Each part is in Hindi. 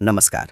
नमस्कार।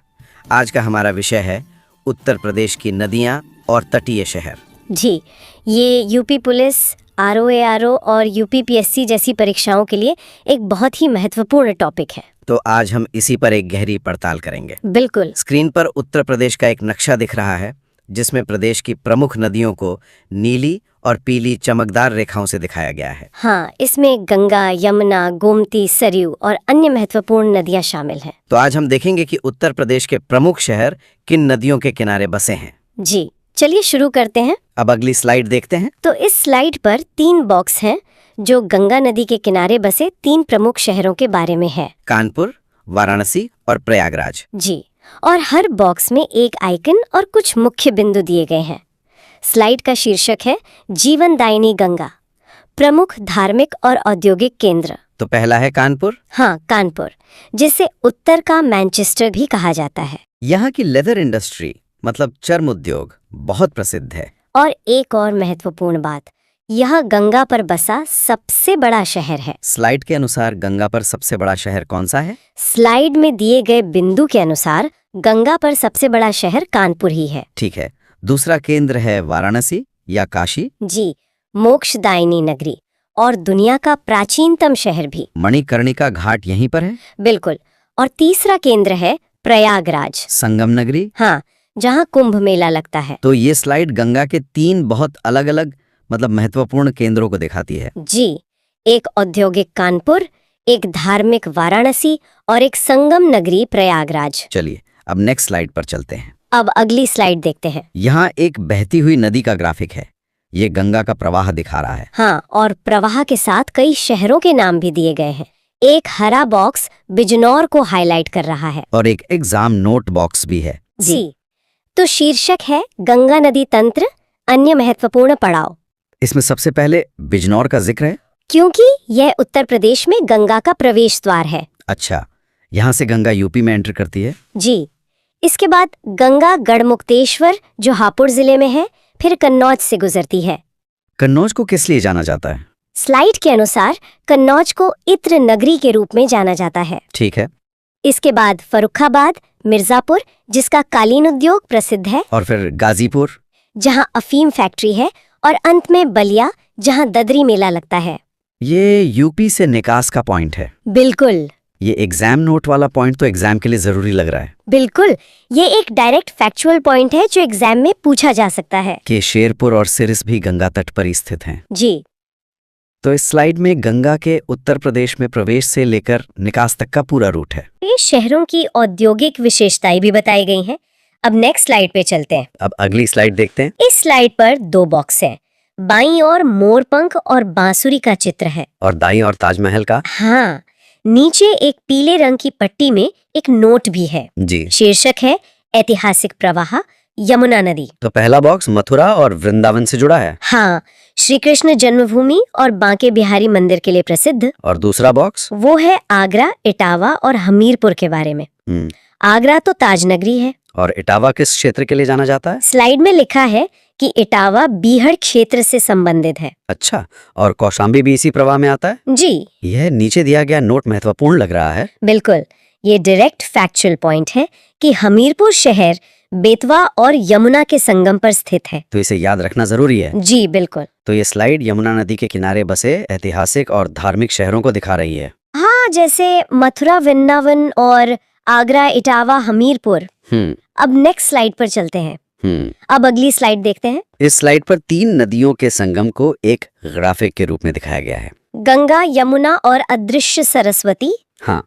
आज का हमारा विषय है उत्तर प्रदेश की नदियां और तटीय शहर। जी, ये यूपी पुलिस, आरओएआरओ और यूपीपीएससी जैसी परीक्षाओं के लिए एक बहुत ही महत्वपूर्ण टॉपिक है। तो आज हम इसी पर एक गहरी पड़ताल करेंगे। बिल्कुल। स्क्रीन पर उत्तर प्रदेश का एक नक्शा दिख रहा है जिसमें प्रदेश की प्रमुख नदियों को नीली और पीली चमकदार रेखाओं से दिखाया गया है। हाँ, इसमें गंगा, यमुना, गोमती, सरयू और अन्य महत्वपूर्ण नदियाँ शामिल हैं। तो आज हम देखेंगे कि उत्तर प्रदेश के प्रमुख शहर किन नदियों के किनारे बसे हैं। जी, चलिए शुरू करते हैं। अब अगली स्लाइड देखते हैं। तो इस स्लाइड पर 3 बॉक्स हैं जो गंगा नदी के किनारे बसे 3 प्रमुख शहरों के बारे में है। कानपुर, वाराणसी और प्रयागराज। जी, और हर बॉक्स में एक आइकन और कुछ मुख्य बिंदु दिए गए हैं। स्लाइड का शीर्षक है जीवनदायिनी गंगा, प्रमुख धार्मिक और औद्योगिक केंद्र। तो पहला है कानपुर। हाँ, कानपुर, जिसे उत्तर का मैनचेस्टर भी कहा जाता है। यहाँ की लेदर इंडस्ट्री मतलब चर्म उद्योग बहुत प्रसिद्ध है। और एक और महत्वपूर्ण बात, यह गंगा पर बसा सबसे बड़ा शहर है। स्लाइड के अनुसार गंगा पर सबसे बड़ा शहर कौन सा है? स्लाइड में दिए गए बिंदु के अनुसार गंगा पर सबसे बड़ा शहर कानपुर ही है। ठीक है। दूसरा केंद्र है वाराणसी या काशी। जी, मोक्षदायिनी नगरी और दुनिया का प्राचीनतम शहर भी। मणिकर्णिका घाट यहीं पर है। बिल्कुल। और तीसरा केंद्र है प्रयागराज, संगम नगरी। हाँ, जहाँ कुंभ मेला लगता है। तो ये स्लाइड गंगा के 3 बहुत अलग अलग मतलब महत्वपूर्ण केंद्रों को दिखाती है। जी, एक औद्योगिक कानपुर, एक धार्मिक वाराणसी और एक संगम नगरी प्रयागराज। चलिए अब नेक्स्ट स्लाइड पर चलते हैं। अब अगली स्लाइड देखते हैं। यहाँ एक बहती हुई नदी का ग्राफिक है। ये गंगा का प्रवाह दिखा रहा है। हाँ, और प्रवाह के साथ कई शहरों के नाम भी दिए गए हैं। एक हरा बॉक्स बिजनौर को हाईलाइट कर रहा है। और एक एग्जाम नोट बॉक्स भी है। जी, तो शीर्षक है गंगा नदी तंत्र, अन्य महत्वपूर्ण पड़ाव। इसमें सबसे पहले बिजनौर का जिक्र है क्योंकि यह उत्तर प्रदेश में गंगा का प्रवेश द्वार है। अच्छा, यहाँ से गंगा यूपी में एंटर करती है। जी, इसके बाद गंगा गढ़मुक्तेश्वर जो हापुड़ जिले में है, फिर कन्नौज से गुजरती है। कन्नौज को किस लिए जाना जाता है? स्लाइड के अनुसार कन्नौज को इत्र नगरी के रूप में जाना जाता है। ठीक है। इसके बाद फर्रुखाबाद, मिर्जापुर जिसका कालीन उद्योग प्रसिद्ध है, और फिर गाजीपुर जहाँ अफीम फैक्ट्री है, और अंत में बलिया जहाँ ददरी मेला लगता है। ये यूपी से निकास का पॉइंट है। बिल्कुल ये एग्जाम नोट वाला पॉइंट तो एग्जाम के लिए जरूरी लग रहा है। बिल्कुल, ये एक डायरेक्ट फैक्चुअल पॉइंट है जो एग्जाम में पूछा जा सकता है कि शेरपुर और सिरिस भी गंगा तट पर ही स्थित हैं। जी, तो इस स्लाइड में गंगा के उत्तर प्रदेश में प्रवेश से लेकर निकास तक का पूरा रूट है। ये शहरों की औद्योगिक विशेषताएं भी बताई गई हैं। अब नेक्स्ट स्लाइड पे चलते हैं। अब अगली स्लाइड देखते हैं। इस स्लाइड पर 2 बॉक्स हैं। बाईं ओर मोरपंख और बांसुरी का चित्र है, और दाईं और ताजमहल का। हाँ, नीचे एक पीले रंग की पट्टी में एक नोट भी है। जी। शीर्षक है ऐतिहासिक प्रवाह यमुना नदी। तो पहला बॉक्स मथुरा और वृंदावन से जुड़ा है। हाँ, श्री कृष्ण जन्मभूमि और बांके बिहारी मंदिर के लिए प्रसिद्ध। और दूसरा बॉक्स वो है आगरा, इटावा और हमीरपुर के बारे में। आगरा तो ताज नगरी है। और इटावा किस क्षेत्र के लिए जाना जाता है? स्लाइड में लिखा है कि इटावा बीहड़ क्षेत्र से संबंधित है। अच्छा, और कौशाम्बी भी इसी प्रवाह में आता है? जी, यह नीचे दिया गया नोट महत्वपूर्ण लग रहा है। बिल्कुल, ये डायरेक्ट फैक्चुअल पॉइंट है कि हमीरपुर शहर बेतवा और यमुना के संगम पर स्थित है। तो इसे याद रखना जरूरी है। जी बिल्कुल। तो ये स्लाइड यमुना नदी के किनारे बसे ऐतिहासिक और धार्मिक शहरों को दिखा रही है। हाँ, जैसे मथुरा, वृंदावन और आगरा, इटावा, हमीरपुर। अब नेक्स्ट स्लाइड पर चलते हैं। अब अगली स्लाइड देखते हैं। इस स्लाइड पर 3 नदियों के संगम को एक ग्राफिक के रूप में दिखाया गया है। गंगा, यमुना और अदृश्य सरस्वती। हाँ,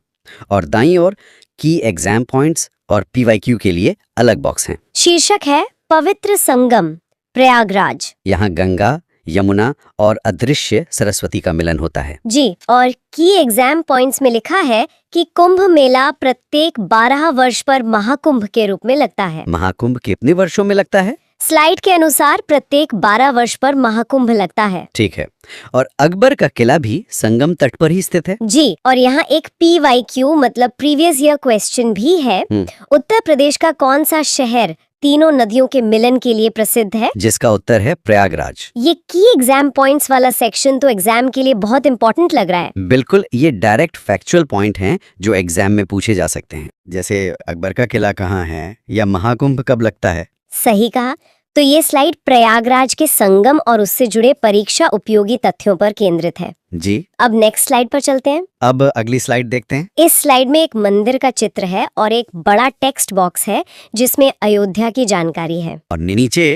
और दाईं ओर की एग्जाम पॉइंट्स और पीवाईक्यू के लिए अलग बॉक्स हैं। शीर्षक है पवित्र संगम प्रयागराज। यहाँ गंगा, यमुना और अदृश्य सरस्वती का मिलन होता है। जी, और की एग्जाम पॉइंट्स में लिखा है कि कुंभ मेला प्रत्येक 12 वर्ष पर महाकुंभ के रूप में लगता है। महाकुंभ कितने वर्षों में लगता है? स्लाइड के अनुसार प्रत्येक 12 वर्ष पर महाकुंभ लगता है। ठीक है। और अकबर का किला भी संगम तट पर ही स्थित है। जी, और यहाँ एक PYQ मतलब प्रीवियस ईयर क्वेश्चन भी है। उत्तर प्रदेश का कौन सा शहर तीनों नदियों के मिलन के लिए प्रसिद्ध है? जिसका उत्तर है प्रयागराज। ये की एग्जाम पॉइंट्स वाला सेक्शन तो एग्जाम के लिए बहुत इंपॉर्टेंट लग रहा है। बिल्कुल, ये डायरेक्ट फैक्चुअल पॉइंट हैं जो एग्जाम में पूछे जा सकते हैं, जैसे अकबर का किला कहाँ है या महाकुंभ कब लगता है। सही कहा। तो ये स्लाइड प्रयागराज के संगम और उससे जुड़े परीक्षा उपयोगी तथ्यों पर केंद्रित है। जी, अब नेक्स्ट स्लाइड पर चलते हैं। अब अगली स्लाइड देखते हैं। इस स्लाइड में एक मंदिर का चित्र है और एक बड़ा टेक्स्ट बॉक्स है जिसमें अयोध्या की जानकारी है। और नीचे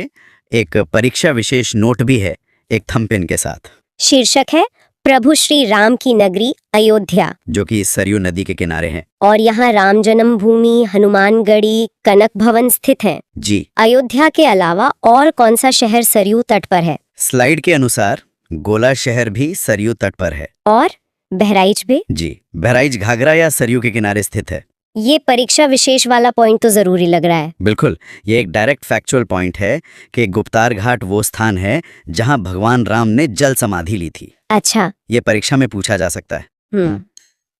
एक परीक्षा विशेष नोट भी है, एक थंबप्रिंट के साथ। शीर्षक है प्रभु श्री राम की नगरी अयोध्या, जो कि सरयू नदी के किनारे है। और यहाँ राम जन्मभूमि, हनुमानगढ़ी, कनक भवन स्थित है। जी, अयोध्या के अलावा और कौन सा शहर सरयू तट पर है? स्लाइड के अनुसार गोला शहर भी सरयू तट पर है। और बहराइच भी? जी, बहराइच घाघरा या सरयू के किनारे स्थित है। ये परीक्षा विशेष वाला पॉइंट तो जरूरी लग रहा है। बिल्कुल, ये एक डायरेक्ट फैक्चुअल पॉइंट है कि गुप्तार घाट वो स्थान है जहां भगवान राम ने जल समाधि ली थी। अच्छा। ये परीक्षा में पूछा जा सकता है।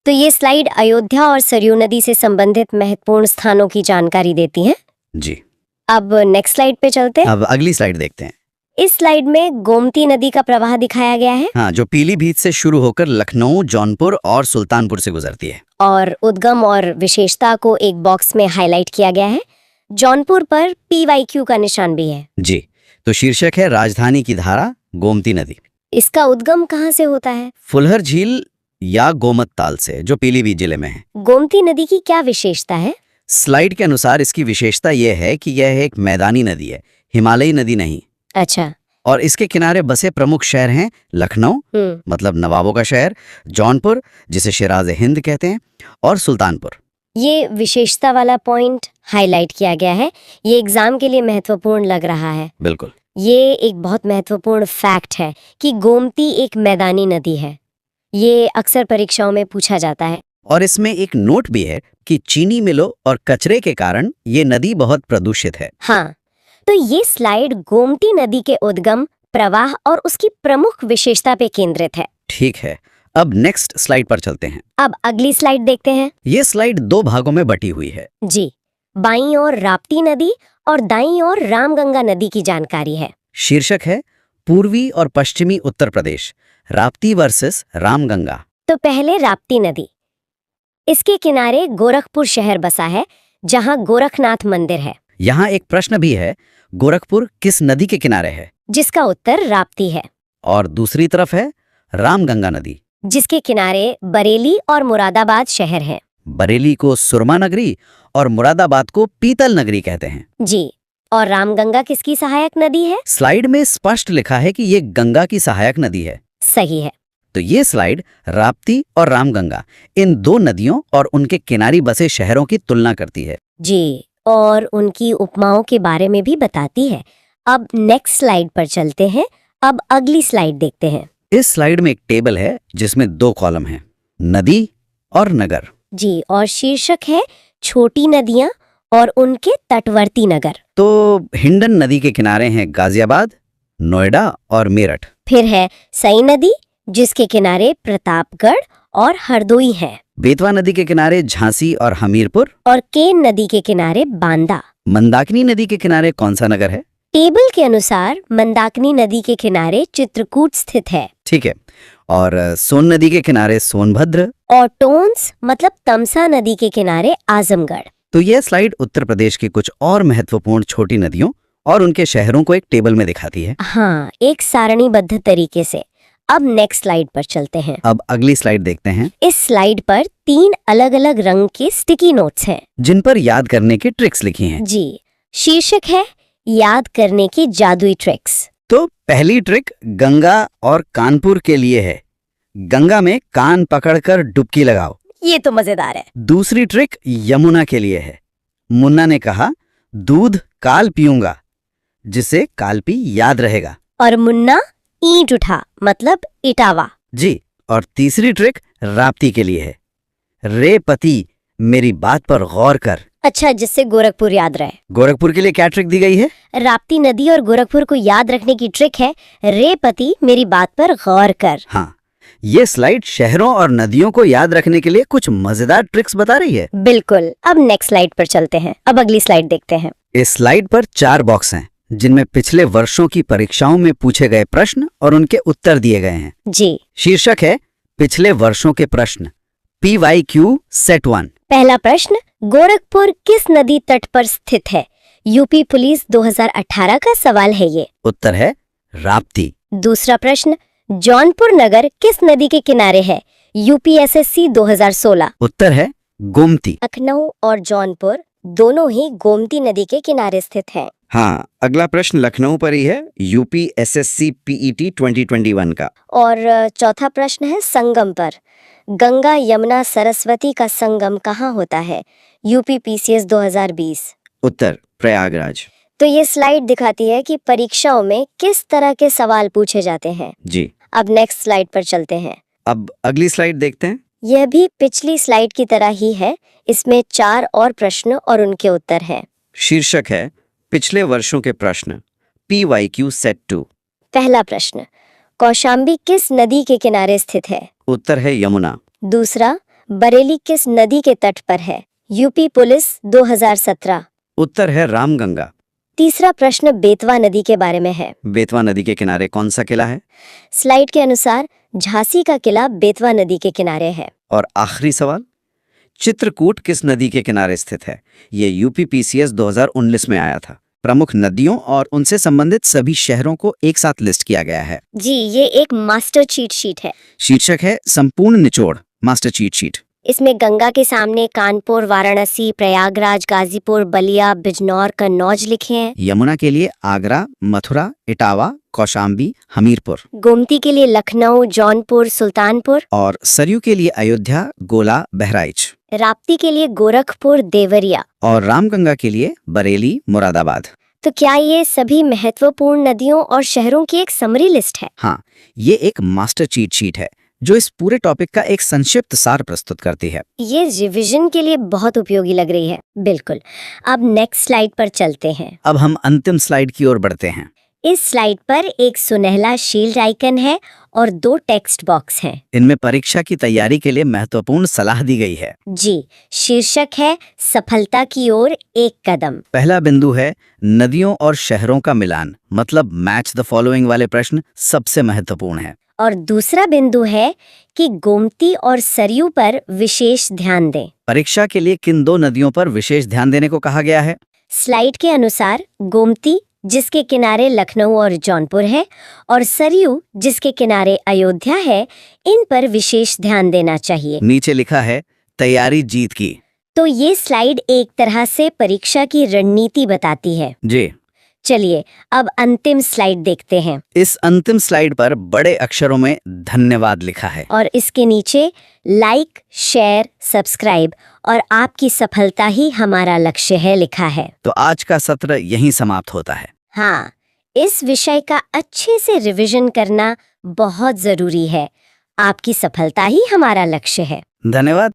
तो ये स्लाइड अयोध्या और सरयू नदी से संबंधित महत्वपूर्ण स्थानों की जानकारी देती है। जी, अब नेक्स्ट स्लाइड पे चलते हैं। अब अगली स्लाइड देखते हैं। इस स्लाइड में गोमती नदी का प्रवाह दिखाया गया है हाँ, जो पीलीभीत से शुरू होकर लखनऊ, जौनपुर और सुल्तानपुर से गुजरती है। और उद्गम और विशेषता को एक बॉक्स में हाईलाइट किया गया है। जौनपुर पर PYQ का निशान भी है। जी, तो शीर्षक है राजधानी की धारा गोमती नदी। इसका उद्गम कहाँ से होता है? फुलहर झील या गोमत ताल से, जो पीलीभीत जिले में है। गोमती नदी की क्या विशेषता है? स्लाइड के अनुसार इसकी विशेषता यह है कि यह एक मैदानी नदी है, हिमालयी नदी नहीं। अच्छा। और इसके किनारे बसे प्रमुख शहर हैं लखनऊ, मतलब नवाबों का शहर, जौनपुर जिसे शिराज हिंद कहते हैं, और सुल्तानपुर। ये विशेषता वाला पॉइंट हाईलाइट किया गया है। ये एग्जाम के लिए महत्वपूर्ण लग रहा है। बिल्कुल, ये एक बहुत महत्वपूर्ण फैक्ट है कि गोमती एक मैदानी नदी है। ये अक्सर परीक्षाओं में पूछा जाता है। और इसमें एक नोट भी है कि चीनी मिलों और कचरे के कारण ये नदी बहुत प्रदूषित है। हाँ, तो ये स्लाइड गोमती नदी के उद्गम, प्रवाह और उसकी प्रमुख विशेषता पे केंद्रित है। ठीक है, अब नेक्स्ट स्लाइड पर चलते हैं। अब अगली स्लाइड देखते हैं। ये स्लाइड 2 भागों में बटी हुई है। जी, बाईं ओर राप्ती नदी और दाईं ओर रामगंगा नदी की जानकारी है। शीर्षक है पूर्वी और पश्चिमी उत्तर प्रदेश, राप्ती वर्सेस रामगंगा। तो पहले राप्ती नदी। इसके किनारे गोरखपुर शहर बसा है, जहां गोरखनाथ मंदिर है। यहाँ एक प्रश्न भी है, गोरखपुर किस नदी के किनारे है? जिसका उत्तर राप्ती है। और दूसरी तरफ है रामगंगा नदी, जिसके किनारे बरेली और मुरादाबाद शहर हैं। बरेली को सुरमा नगरी और मुरादाबाद को पीतल नगरी कहते हैं। जी, और रामगंगा किसकी सहायक नदी है? स्लाइड में स्पष्ट लिखा है कि ये गंगा की सहायक नदी है। सही है। तो ये स्लाइड राप्ती और रामगंगा, इन 2 नदियों और उनके किनारी बसे शहरों की तुलना करती है। जी, और उनकी उपमाओं के बारे में भी बताती है। अब नेक्स्ट स्लाइड पर चलते हैं। अब अगली स्लाइड देखते हैं। इस स्लाइड में एक टेबल है जिसमें 2 कॉलम हैं, नदी और नगर। जी, और शीर्षक है छोटी नदियां और उनके तटवर्ती नगर। तो हिंडन नदी के किनारे हैं गाजियाबाद, नोएडा और मेरठ। फिर है सई नदी, जिसके किनारे प्रतापगढ़ और हरदोई है। बेतवा नदी के किनारे झांसी और हमीरपुर। और केन नदी के किनारे बांदा। मंदाकिनी नदी के किनारे कौन सा नगर है? टेबल के अनुसार मंदाकिनी नदी के किनारे चित्रकूट स्थित है। ठीक है, और सोन नदी के किनारे सोनभद्र। और टोंस मतलब तमसा नदी के किनारे आजमगढ़। तो यह स्लाइड उत्तर प्रदेश की कुछ और महत्वपूर्ण छोटी नदियों और उनके शहरों को एक टेबल में दिखाती है। हाँ, एक सारणीबद्ध तरीके से। अब नेक्स्ट स्लाइड पर चलते हैं। अब अगली स्लाइड देखते हैं। इस स्लाइड पर 3 अलग-अलग रंग के स्टिकी नोट्स हैं, जिन पर याद करने की ट्रिक्स लिखी हैं। जी, शीर्षक है याद करने की जादुई ट्रिक्स। तो पहली ट्रिक गंगा और कानपुर के लिए है, गंगा में कान पकड़कर डुबकी लगाओ। ये तो मजेदार है। दूसरी ट्रिक यमुना के लिए है, मुन्ना ने कहा दूध काल पीऊंगा, जिसे कालपी याद रहेगा। और मुन्ना ईंट उठा मतलब इटावा। जी, और तीसरी ट्रिक राप्ती के लिए है, रे पति मेरी बात पर गौर कर। अच्छा, जिससे गोरखपुर याद रहे। गोरखपुर के लिए क्या ट्रिक दी गई है? राप्ती नदी और गोरखपुर को याद रखने की ट्रिक है रे पति मेरी बात पर गौर कर। हाँ, ये स्लाइड शहरों और नदियों को याद रखने के लिए कुछ मजेदार ट्रिक्स बता रही है। बिल्कुल। अब नेक्स्ट स्लाइड पर चलते हैं। अब अगली स्लाइड देखते हैं। इस स्लाइड पर 4 बॉक्स हैं जिनमें पिछले वर्षों की परीक्षाओं में पूछे गए प्रश्न और उनके उत्तर दिए गए हैं। जी। शीर्षक है पिछले वर्षों के प्रश्न, PYQ सेट 1। पहला प्रश्न, गोरखपुर किस नदी तट पर स्थित है? यूपी पुलिस 2018 का सवाल है ये। उत्तर है राप्ती। दूसरा प्रश्न, जौनपुर नगर किस नदी के किनारे है? UPSSC 2016। उत्तर है गोमती। लखनऊ और जौनपुर दोनों ही गोमती नदी के किनारे स्थित हैं। हाँ, अगला प्रश्न लखनऊ पर ही है, UPSSC PET 2021 का। और चौथा प्रश्न है संगम पर। गंगा यमुना सरस्वती का संगम कहाँ होता है? UP PCS 2020। उत्तर प्रयागराज। तो ये स्लाइड दिखाती है कि परीक्षाओं में किस तरह के सवाल पूछे जाते हैं। जी। अब नेक्स्ट स्लाइड पर चलते हैं। अब अगली स्लाइड देखते हैं। यह भी पिछली स्लाइड की तरह ही है। इसमें 4 और प्रश्न और उनके उत्तर हैं। शीर्षक है पिछले वर्षों के प्रश्न, PYQ सेट 2। पहला प्रश्न, कौशाम्बी किस नदी के किनारे स्थित है? उत्तर है यमुना। दूसरा, बरेली किस नदी के तट पर है? UP police 2017। उत्तर है रामगंगा। तीसरा प्रश्न बेतवा नदी के बारे में है। बेतवा नदी के किनारे कौन सा किला है? स्लाइड के अनुसार झांसी का किला बेतवा नदी के किनारे है। और आखिरी सवाल, चित्रकूट किस नदी के किनारे स्थित है? ये UP PCS 2019 में आया था। प्रमुख नदियों और उनसे संबंधित सभी शहरों को एक साथ लिस्ट किया गया है। जी, ये एक मास्टर चीट शीट है। शीर्षक है संपूर्ण निचोड़, मास्टर चीट शीट। इसमें गंगा के सामने कानपुर, वाराणसी, प्रयागराज, गाजीपुर, बलिया, बिजनौर, कन्नौज लिखे हैं। यमुना के लिए आगरा, मथुरा, इटावा, कौशाम्बी, हमीरपुर। गोमती के लिए लखनऊ, जौनपुर, सुल्तानपुर। और सरयू के लिए अयोध्या, गोला, बहराइच। राप्ती के लिए गोरखपुर, देवरिया। और रामगंगा के लिए बरेली, मुरादाबाद। तो क्या ये सभी महत्वपूर्ण नदियों और शहरों की एक समरी लिस्ट है? हाँ, ये एक मास्टर चीट शीट है जो इस पूरे टॉपिक का एक संक्षिप्त सार प्रस्तुत करती है। ये रिवीजन के लिए बहुत उपयोगी लग रही है। बिल्कुल। अब नेक्स्ट स्लाइड पर चलते हैं। अब हम अंतिम स्लाइड की ओर बढ़ते हैं। इस स्लाइड पर एक सुनहला शील्ड आइकन है और 2 टेक्स्ट बॉक्स हैं। इनमें परीक्षा की तैयारी के लिए महत्वपूर्ण सलाह दी गई है। जी, शीर्षक है सफलता की ओर एक कदम। पहला बिंदु है नदियों और शहरों का मिलान, मतलब मैच द फॉलोइंग वाले प्रश्न सबसे महत्वपूर्ण है। और दूसरा बिंदु है कि गोमती और सरयू पर विशेष ध्यान दें। परीक्षा के लिए किन 2 नदियों पर विशेष ध्यान देने को कहा गया है? स्लाइड के अनुसार गोमती, जिसके किनारे लखनऊ और जौनपुर है, और सरयू, जिसके किनारे अयोध्या है, इन पर विशेष ध्यान देना चाहिए। नीचे लिखा है तैयारी जीत की। तो ये स्लाइड एक तरह से परीक्षा की रणनीति बताती है। जी। चलिए अब अंतिम स्लाइड देखते हैं। इस अंतिम स्लाइड पर बड़े अक्षरों में धन्यवाद लिखा है। और इसके नीचे लाइक, शेयर, सब्सक्राइब और आपकी सफलता ही हमारा लक्ष्य है लिखा है। तो आज का सत्र यहीं समाप्त होता है। हाँ, इस विषय का अच्छे से रिवीजन करना बहुत जरूरी है। आपकी सफलता ही हमारा लक्ष्य है। धन्यवाद।